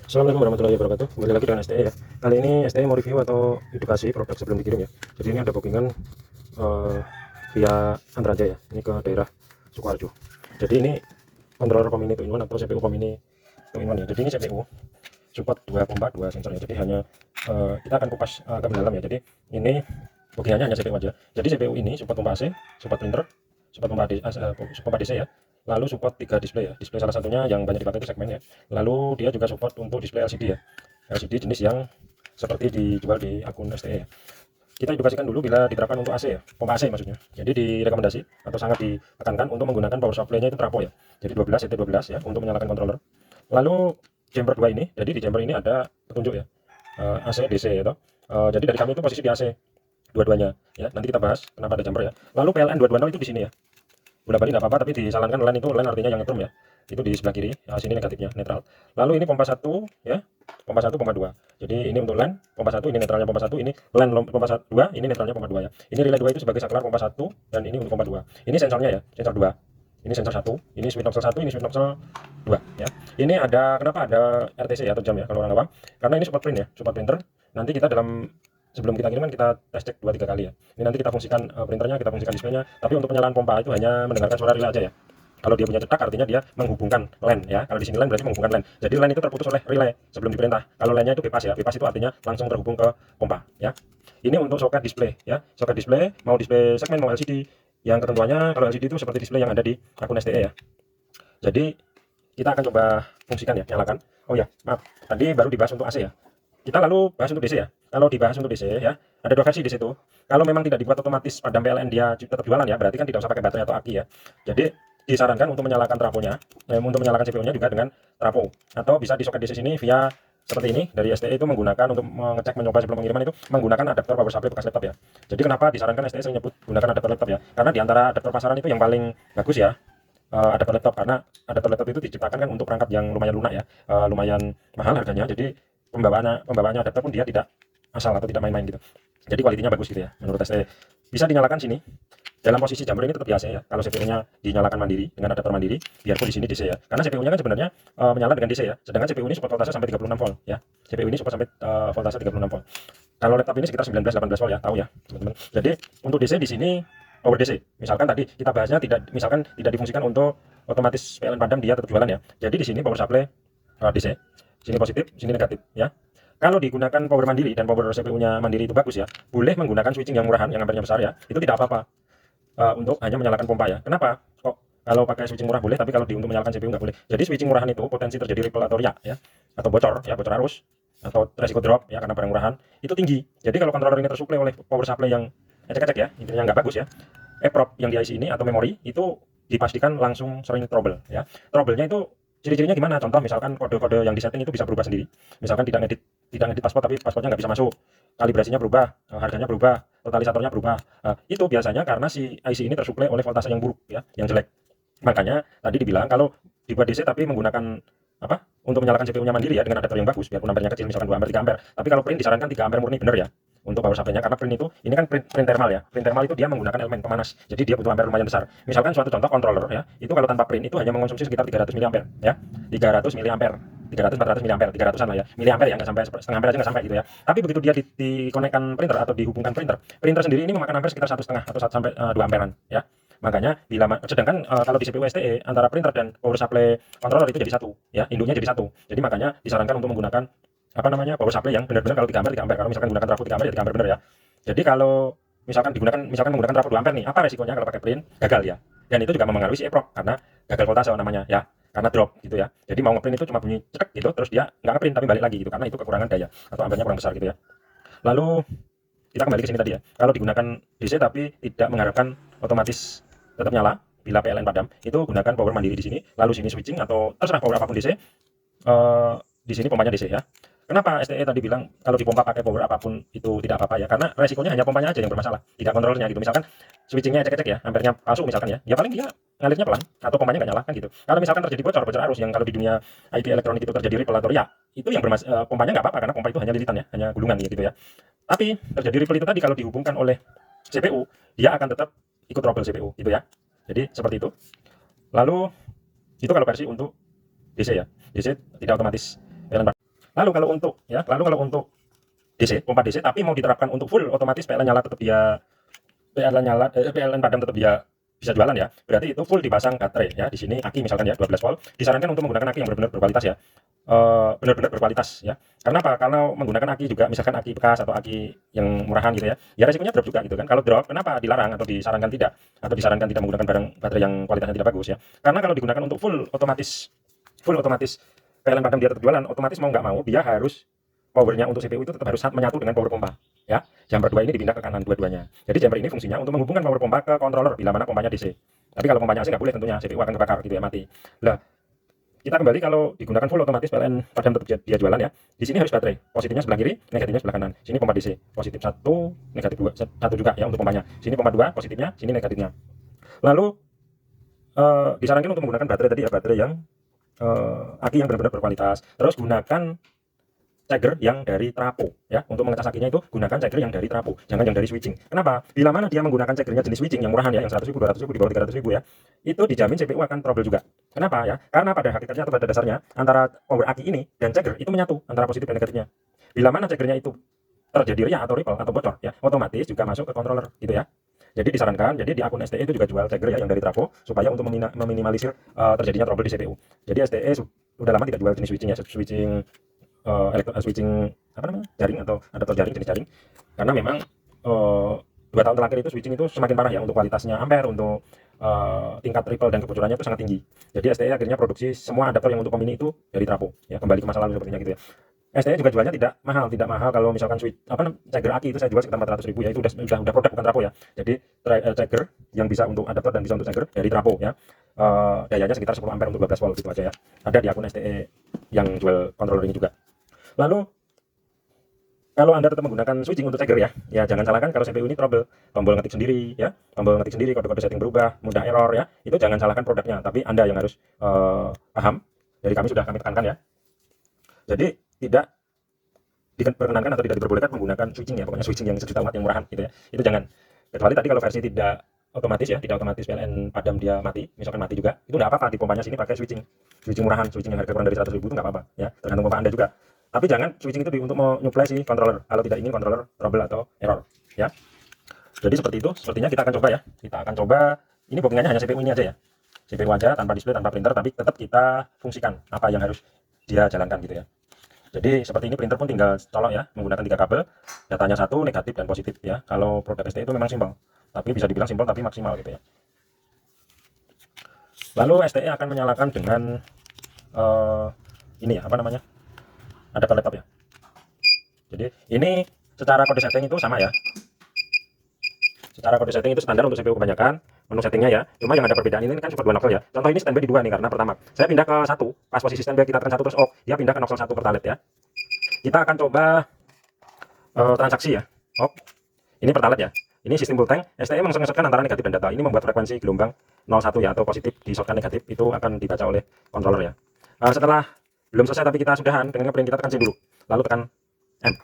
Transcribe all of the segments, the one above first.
Assalamualaikum warahmatullahi wabarakatuh. Kembali lagi dengan STE ya. Kali ini STE mau review atau edukasi produk sebelum dikirim ya. Jadi ini ada bookingan via Andra aja ya. Ini ke daerah Sukoharjo. Jadi ini controller COM Mini 2-in-1 atau CPU COM Mini 2-in-1 ya. Jadi ini CPU support 2 pompa 2 sensor ya. Jadi hanya kita akan kupas ke mendalam ya. Jadi ini bookingannya hanya CPU aja. Jadi CPU ini support pompa AC, support printer, support pompa DC ya. Lalu support 3 display ya. Display salah satunya yang banyak dipakai itu segmen ya. Lalu dia juga support untuk display LCD ya. LCD jenis yang seperti dijual di akun STE ya. Kita edukasikan dulu bila diterapkan untuk AC ya, pompa AC maksudnya. Jadi direkomendasi atau sangat ditekankan untuk menggunakan power supply-nya itu trapo ya. Jadi 12 CT12 ya untuk menyalakan controller. Lalu chamber 2 ini, jadi di chamber ini ada petunjuk ya. AC DC ya toh. Jadi dari kami itu posisi di AC dua-duanya ya. Nanti kita bahas kenapa ada chamber ya. Lalu PLN 220 itu di sini ya. Bola-balik nggak apa-apa, tapi disarankan line itu line artinya yang nyetrum ya. Itu di sebelah kiri, ya, sini negatifnya netral. Lalu ini pompa 1 ya, pompa 1 pompa 2. Jadi ini untuk line pompa 1, ini netralnya pompa 1, ini line pompa 2, ini netralnya pompa 2 ya. Ini relay 2 itu sebagai saklar pompa 1 dan ini untuk pompa 2. Ini sensornya ya, sensor 2. Ini sensor 1, ini switch nozzle 1, ini switch nozzle 2 ya. Ini ada, kenapa ada RTC ya atau jam ya kalau orang awam? Karena ini support print ya, support printer. Nanti kita sebelum kita kirim kan kita tes cek 2-3 kali ya. Ini nanti kita fungsikan printernya, kita fungsikan displaynya. Tapi untuk penyalaan pompa itu hanya mendengarkan suara relay aja ya. Kalau dia punya cetak artinya dia menghubungkan LAN ya. Kalau di sini LAN berarti menghubungkan LAN. Jadi LAN itu terputus oleh relay sebelum diperintah. Kalau LAN-nya itu bebas ya. Bebas itu artinya langsung terhubung ke pompa ya. Ini untuk soket display ya. Soket display mau display segmen mau LCD. Yang ketentuannya kalau LCD itu seperti display yang ada di akun STE ya. Jadi kita akan coba fungsikan ya, nyalakan. Oh ya, maaf. Tadi baru dibahas untuk AC ya. Kita lalu bahas untuk DC ya. Kalau dibahas untuk DC ya, ada 2 versi di situ. Kalau memang tidak dibuat otomatis padam PLN dia tetap jualan ya, berarti kan tidak usah pakai baterai atau aki ya. Jadi disarankan untuk menyalakan trafonya, untuk menyalakan CPU-nya juga dengan trafo. Atau bisa di soket DC sini via seperti ini dari STE itu menggunakan untuk mengecek mencoba sebelum pengiriman itu menggunakan adaptor power supply bekas laptop ya. Jadi kenapa disarankan STE sering nyebut gunakan adaptor laptop ya? Karena di antara adaptor pasaran itu yang paling bagus ya. Adaptor laptop, karena adaptor laptop itu diciptakan kan untuk perangkat yang lumayan lunak ya, lumayan mahal harganya. Jadi pembawaannya adaptor pun dia tidak asal atau tidak main-main gitu. Jadi kualitinya bagus gitu ya menurut STE. Bisa dinyalakan sini. Dalam posisi jamur ini tetap di AC ya. Kalau CPU-nya dinyalakan mandiri dengan adaptor mandiri, biarpun di sini DC ya. Karena CPU-nya kan sebenarnya menyala dengan DC ya. Sedangkan CPU ini support voltase sampai 36 volt ya. CPU ini support sampai voltase 36 volt. Kalau laptop ini sekitar 19-18 volt ya, tahu ya, teman-teman. Jadi untuk DC di sini power DC. Misalkan tadi kita bahasnya misalkan tidak difungsikan untuk otomatis PLN padam, dia tetap jualan ya. Jadi di sini power supply DC. Sini positif, sini negatif ya. Kalau digunakan power mandiri dan power CPU-nya mandiri itu bagus ya, boleh menggunakan switching yang murahan, yang ampernya besar ya, itu tidak apa-apa untuk hanya menyalakan pompa ya. Kenapa? Kok kalau pakai switching murah boleh, tapi kalau untuk menyalakan CPU nggak boleh. Jadi switching murahan itu potensi terjadi ripple atau riak ya, atau bocor ya, bocor arus, atau resiko drop ya karena barang murahan itu tinggi. Jadi kalau controller ini tersuplai oleh power supply yang ecek-ecek ya, intinya nggak bagus ya, EPROM yang di IC ini atau memori itu dipastikan langsung sering trouble ya. Trouble-nya itu ciri-cirinya gimana? Contoh misalkan kode-kode yang disetting itu bisa berubah sendiri. Misalkan tidak ngedit paspor tapi paspornya nggak bisa masuk. Kalibrasinya berubah, harganya berubah, totalisatornya berubah. Itu biasanya karena si IC ini tersuplai oleh voltase yang buruk ya, yang jelek. Makanya tadi dibilang kalau dibuat DC tapi menggunakan apa? Untuk menyalakan CPU-nya mandiri ya dengan adaptor yang bagus, biarpun ampernya kecil misalkan 2 ampere 3 ampere. Tapi kalau print disarankan 3 ampere murni bener ya untuk power supply-nya, karena print itu ini kan print thermal ya. Print thermal itu dia menggunakan elemen pemanas. Jadi dia butuh ampere lumayan besar. Misalkan suatu contoh controller ya, itu kalau tanpa print itu hanya mengonsumsi sekitar 300 mA ya. 300 mA. 300-400 mA, 300-an lah ya. Miliampere ya, nggak sampai setengah ampere aja nggak sampai gitu ya. Tapi begitu dia dikonekkan printer atau dihubungkan printer, printer sendiri ini memakan ampere sekitar 1,5 atau 1 sampai 2 amperan ya. Makanya sedangkan kalau di CPU STE antara printer dan power supply controller itu jadi satu ya, induknya jadi satu. Jadi makanya disarankan untuk menggunakan apa namanya power supply yang benar-benar kalau 3 ampere 3 ampere. Kalau misalkan menggunakan trafo 3 ampere ya 3 ampere benar ya. Jadi kalau misalkan menggunakan trafo 2 ampere nih, apa resikonya kalau pakai print? Gagal ya. Dan itu juga mempengaruhi si EPROM karena gagal voltase namanya ya. Karena drop gitu ya. Jadi mau ngeprint itu cuma bunyi cetek gitu, terus dia nggak ngeprint tapi balik lagi gitu karena itu kekurangan daya atau ampernya kurang besar gitu ya. Lalu kita kembali ke sini tadi ya. Kalau digunakan DC tapi tidak mengharapkan otomatis tetap nyala bila PLN padam, itu gunakan power mandiri di sini, lalu sini switching atau terserah power apapun DC. Di sini pompanya DC ya. Kenapa STE tadi bilang kalau dipompa pakai power apapun itu tidak apa-apa ya? Karena resikonya hanya pompanya aja yang bermasalah, tidak kontrolnya gitu. Misalkan switchingnya ecek-ecek ya, ampernya palsu misalkan ya paling dia ngalirnya pelan atau pompanya nggak nyala kan gitu. Kalau misalkan terjadi bocor arus yang kalau di dunia IT elektronik itu terjadi ripple atau ya, itu yang pompanya nggak apa-apa karena pompa itu hanya lilitan ya, hanya gulungan gitu ya. Tapi terjadi ripple itu tadi kalau dihubungkan oleh CPU, dia akan tetap ikut trouble CPU gitu ya. Jadi seperti itu. Lalu itu kalau versi untuk DC ya. DC tidak otomatis PLN. Lalu kalau untuk DC, pompa DC tapi mau diterapkan untuk full otomatis PLN nyala tetap dia PLN padam tetap dia bisa jualan ya. Berarti itu full dipasang baterai ya. Di sini aki misalkan ya 12 volt. Disarankan untuk menggunakan aki yang benar-benar berkualitas ya. Benar-benar berkualitas ya. Karena apa? Kalau menggunakan aki juga misalkan aki bekas atau aki yang murahan gitu ya. Ya resikonya drop juga gitu kan. Kalau drop kenapa dilarang atau disarankan tidak? Atau disarankan tidak menggunakan barang baterai yang kualitasnya tidak bagus ya. Karena kalau digunakan untuk full otomatis PLN padam dia tetap jualan, otomatis mau nggak mau dia harus powernya untuk CPU itu tetap harus menyatu dengan power pompa ya. Jumper 2 ini dipindah ke kanan dua-duanya. Jadi jumper ini fungsinya untuk menghubungkan power pompa ke controller bila mana pompanya DC. Tapi kalau pompanya AC nggak boleh tentunya, CPU akan kebakar gitu ya, mati. Lah, kita kembali kalau digunakan full otomatis PLN padam tetap dia jualan ya. Di sini harus baterai. Positifnya sebelah kiri, negatifnya sebelah kanan. Sini pompa DC. Positif 1, negatif 2. 1 juga ya untuk pompanya. Sini pompa 2, positifnya, sini negatifnya. Lalu disarankan untuk menggunakan baterai tadi ya, baterai yang aki yang benar-benar berkualitas. Terus gunakan ceger yang dari trapo ya. Untuk mengecas akinya itu gunakan ceger yang dari trapo, jangan yang dari switching. Kenapa? Bila mana dia menggunakan cegernya jenis switching yang murahan ya, yang 100.000, 200.000, di bawah 300.000 ya, itu dijamin CPU akan trouble juga. Kenapa ya? Karena pada hakikatnya atau pada dasarnya antara power aki ini dan ceger itu menyatu antara positif dan negatifnya. Bila mana cegernya itu terjadi riak atau ripple atau bocor ya, otomatis juga masuk ke controller gitu ya. Jadi disarankan, jadi di akun STE itu juga jual ceger ya yang dari trapo supaya untuk meminimalisir terjadinya trouble di CPU. Jadi STE udah lama tidak jual jenis switching ya, switching apa namanya, jaring atau adaptor jaring, jenis jaring, karena memang 2 tahun terakhir itu switching itu semakin parah ya untuk kualitasnya ampere, untuk tingkat ripple dan kebocorannya itu sangat tinggi. Jadi STE akhirnya produksi semua adaptor yang untuk pom ini itu dari trapo ya, kembali ke masa lalu sepertinya gitu ya. STE juga jualnya tidak mahal kalau misalkan ceger aki itu saya jual sekitar 400.000 ya, itu udah produk bukan trapo ya. Jadi ceger yang bisa untuk adaptor dan bisa untuk ceger dari trapo ya. Dayanya sekitar 10 ampere untuk 12 volt gitu aja ya. Ada di akun STE yang jual controller ini juga. Lalu kalau Anda tetap menggunakan switching untuk ceger ya jangan salahkan kalau CPU ini trouble, tombol ngetik sendiri ya, tombol ngetik sendiri, kode-kode setting berubah, mudah error ya, itu jangan salahkan produknya, tapi Anda yang harus paham, dari kami sudah kami tekankan ya. Jadi tidak diperkenankan atau tidak diperbolehkan menggunakan switching ya, pokoknya switching yang sejuta watt yang murahan gitu ya, itu jangan. Kecuali tadi kalau versi tidak otomatis ya, tidak otomatis PLN padam dia mati, misalkan mati juga, itu nggak apa-apa, di pompanya sini pakai switching murahan, switching yang harga kurang dari 100.000 itu nggak apa-apa ya, tergantung pompa Anda juga. Tapi jangan switching itu untuk menyuplai si controller kalau tidak ingin controller trouble atau error ya. Jadi seperti itu, sepertinya kita akan coba ya. Kita akan coba, ini bookingannya hanya CPU ini aja ya. CPU aja tanpa display, tanpa printer, tapi tetap kita fungsikan apa yang harus dia jalankan gitu ya. Jadi seperti ini, printer pun tinggal colok ya, menggunakan 3 kabel, datanya 1, negatif dan positif ya. Kalau produk STE itu memang simpel, tapi bisa dibilang simpel tapi maksimal gitu ya. Lalu STE akan menyalakan dengan ini ya, apa namanya, adaptor laptop ya. Jadi ini secara kode setting itu sama ya. Secara kode setting itu standar untuk CPU kebanyakan, menu settingnya ya. Cuma yang ada perbedaan ini kan support 2 nozzle ya. Contoh ini standby di 2 nih, karena pertama saya pindah ke 1, pas posisi standby kita tekan 1 terus off, dia pindah ke nozzle 1 pertalite ya. Kita akan coba transaksi ya. Off. Ini pertalite ya. Ini sistem full tank. STE mengesotkan antara negatif dan data. Ini membuat frekuensi gelombang 01 ya, atau positif disotkan negatif itu akan dibaca oleh controller ya. Setelah belum selesai tapi kita sudahan dengan ngeprint, kita tekan sini dulu, lalu tekan M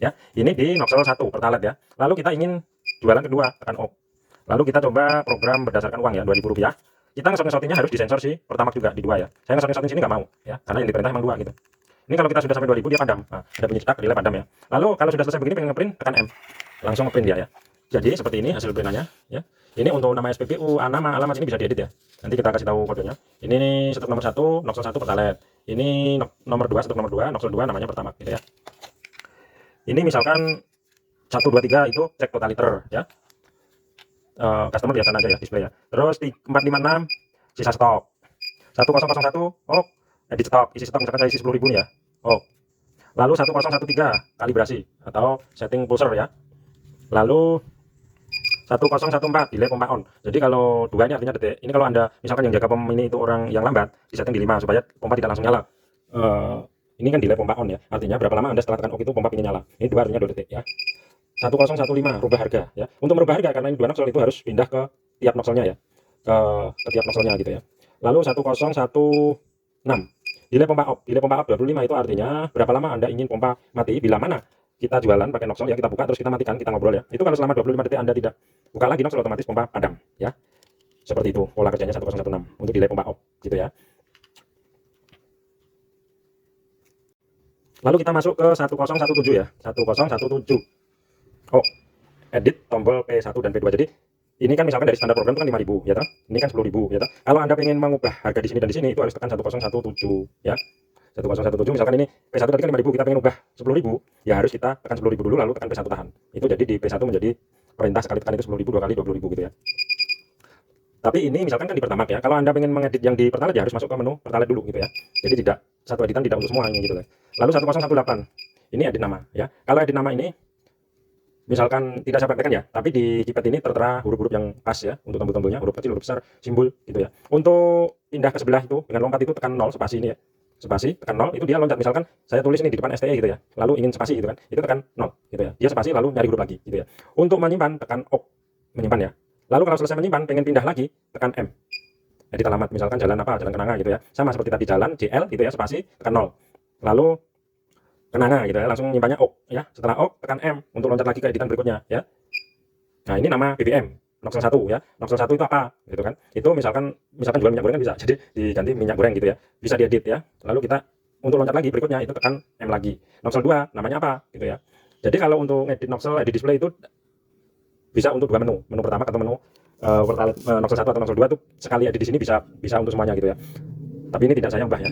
ya. Ini di nozzle 1 pertalite ya. Lalu kita ingin jualan kedua, tekan O. Lalu kita coba program berdasarkan uang ya, Rp2.000. Kita ngesot-ngesotinnya harus disensor sih pertamax juga di 2 ya. Saya ngesot-ngesotin sini nggak mau ya, karena yang diperintah emang 2 gitu. Ini kalau kita sudah sampai 2.000 dia padam. Nah, ada bunyi cetak, delay padam ya. Lalu kalau sudah selesai begini pengen ngeprint, tekan M, langsung ngeprint dia ya. Jadi seperti ini hasil printannya ya. Ini untuk nama SPBU, nama alamat ini bisa diedit ya. Nanti kita kasih tahu kodenya. Ini stok nomor 1, nozzle 1 pertalite. Ini nomor 2, stok nomor 2, nozzle 2 namanya pertamax gitu ya. Ini misalkan 1, 2, 3 itu cek total liter ya. Customer biasa aja ya display ya. Terus 456 sisa stok. 1001 oh edit stok, isi stok misalkan saya isi 10.000 nih ya. Oh. Lalu 1013 kalibrasi atau setting pulser ya. Lalu 1014 delay pompa on. Jadi kalau 2 ini artinya detik. Ini kalau Anda misalkan yang jaga pom ini itu orang yang lambat, disetting di 5 supaya pompa tidak langsung nyala. Ini kan delay pompa on ya. Artinya berapa lama Anda setelah tekan OK itu pompa ingin nyala. Ini 2 artinya 2 detik ya. 1015 rubah harga ya. Untuk merubah harga karena ini 2 nozzle itu harus pindah ke tiap nozzle-nya ya. Ke tiap nozzle-nya gitu ya. Lalu 1016 delay pompa off. Delay pompa off 25 itu artinya berapa lama Anda ingin pompa mati bila mana kita jualan pakai nozzle ya, kita buka terus kita matikan, kita ngobrol ya. Itu kalau selama 25 detik Anda tidak buka lagi nozzle, otomatis pompa padam ya. Seperti itu pola kerjanya 1016 untuk delay pompa off gitu ya. Lalu kita masuk ke 1017 ya, 1017. Oh, edit tombol P1 dan P2. Jadi ini kan misalkan dari standar program itu kan 5.000 ya toh. Ini kan 10.000 ya toh. Kalau Anda ingin mengubah harga di sini dan di sini itu harus tekan 1017 ya. 1017 misalkan ini P1 tadi kan 5.000, kita pengen ubah 10.000 ya harus kita tekan 10.000 dulu lalu tekan P1 tahan. Itu jadi di P1 menjadi perintah sekali tekan itu 10.000, dua kali 20.000 gitu ya. Tapi ini misalkan kan di Pertamax ya. Kalau Anda pengen mengedit yang di Pertalite ya harus masuk ke menu Pertalite dulu gitu ya. Jadi tidak satu editan tidak untuk semuanya gitu ya. Lalu 1018. Ini edit nama ya. Kalau edit nama ini misalkan tidak saya praktekkan ya, tapi di keypad ini tertera huruf-huruf yang pas ya untuk tombol-tombolnya, huruf kecil, huruf besar, simbol gitu ya. Untuk pindah ke sebelah itu dengan lompat itu tekan 0 spasi ini ya. Spasi tekan 0 itu dia loncat, misalkan saya tulis ini di depan STE gitu ya. Lalu ingin spasi gitu kan. Itu tekan 0 gitu ya. Dia spasi lalu nyari huruf lagi gitu ya. Untuk menyimpan tekan OK, menyimpan ya. Lalu kalau selesai menyimpan pengen pindah lagi tekan M. Edit alamat misalkan jalan apa, jalan Kenanga gitu ya. Sama seperti tadi jalan JL gitu ya, spasi tekan 0. Lalu Kenanga gitu ya, langsung nyimpannya OK ya. Setelah OK tekan M untuk loncat lagi ke editan berikutnya ya. Nah, ini nama BBM Noxel 1 ya. Noxel 1 itu apa gitu kan? Itu misalkan jual minyak goreng kan bisa. Jadi diganti minyak goreng gitu ya. Bisa diedit ya. Lalu kita untuk loncat lagi berikutnya itu tekan M lagi. Noxel 2 namanya apa gitu ya. Jadi kalau untuk edit Noxel, edit display itu bisa untuk dua menu. Menu pertama atau menu Noxel 1 atau Noxel 2 itu sekali edit di sini bisa untuk semuanya gitu ya. Tapi ini tidak saya ubah ya.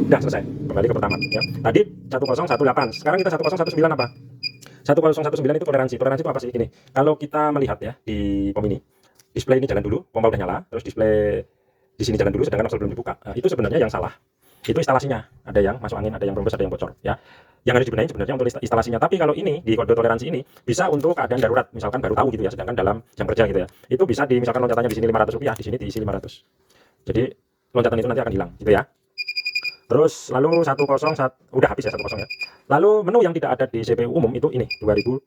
Udah selesai. Kembali ke pertama ya. Tadi 1018. Sekarang kita 1019 apa? 1019 itu toleransi. Toleransi itu apa sih? Gini. Kalau kita melihat ya di POM ini, display ini jalan dulu, pompa udah nyala, terus display di sini jalan dulu sedangkan nozzle belum dibuka. Nah, itu sebenarnya yang salah. Itu instalasinya. Ada yang masuk angin, ada yang rembes, ada yang bocor ya. Yang harus dibenahi sebenarnya untuk instalasinya. Tapi kalau ini di kode toleransi ini bisa untuk keadaan darurat, misalkan baru tahu gitu ya, sedangkan dalam jam kerja gitu ya. Itu bisa di misalkan loncatannya di sini Rp500, di sini diisi 500. Jadi loncatan itu nanti akan hilang gitu ya. Terus lalu 101 udah habis ya 10 ya. Lalu menu yang tidak ada di CPU umum itu ini 2002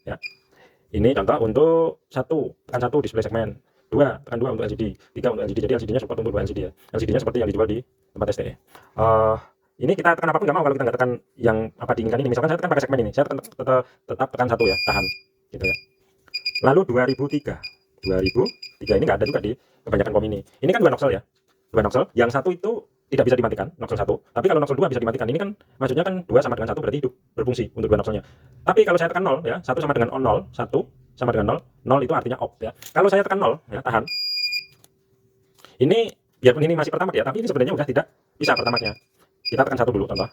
ya. Ini contoh untuk tekan 1 display segmen, 2 tekan 2 untuk LCD, 3 untuk LCD. Jadi LCD-nya support untuk 2 LCD ya. LCD-nya seperti yang dijual di tempat STE. Ini kita tekan apapun nggak mau kalau kita nggak tekan yang apa diinginkan ini. Misalkan saya tekan pakai segmen ini, saya tetap tekan 1 ya, tahan gitu ya. Lalu 2003 ini nggak ada juga di kebanyakan POM ini. Ini kan 2 nozzle ya. 2 nozzle, yang satu itu tidak bisa dimatikan, nozzle 1. Tapi kalau nozzle 2 bisa dimatikan. Ini kan maksudnya kan 2 sama dengan 1 berarti hidup, berfungsi untuk 2 nozzle-nya. Tapi kalau saya tekan 0 ya, 1 sama dengan 0, 1 sama dengan 0, 0 itu artinya off ya. Kalau saya tekan 0 ya, tahan. Ini biarpun ini masih Pertamax ya, tapi ini sebenarnya udah tidak bisa Pertamax-nya. Kita tekan 1 dulu contoh.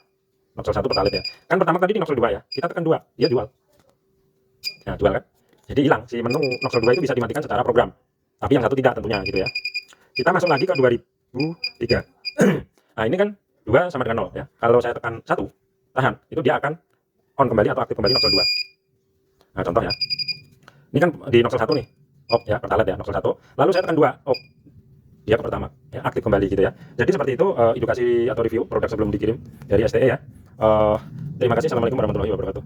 Nozzle 1 Pertalite ya. Kan Pertamax tadi di nozzle 2 ya. Kita tekan 2, dia jual. Nah, jual kan? Jadi hilang si menu nozzle 2 itu bisa dimatikan secara program. Tapi yang satu tidak tentunya gitu ya. Kita masuk lagi ke 2003. Nah, ini kan 2 sama dengan 0 ya. Kalau saya tekan 1, tahan, itu dia akan on kembali atau aktif kembali nozzle 2. Nah, contoh ya. Ini kan di nozzle 1 nih. Off ya, Pertalite ya, nozzle 1. Lalu saya tekan 2, off. Dia ke Pertamax ya, aktif kembali gitu ya. Jadi seperti itu edukasi atau review produk sebelum dikirim dari STE ya. Terima kasih. Assalamualaikum warahmatullahi wabarakatuh.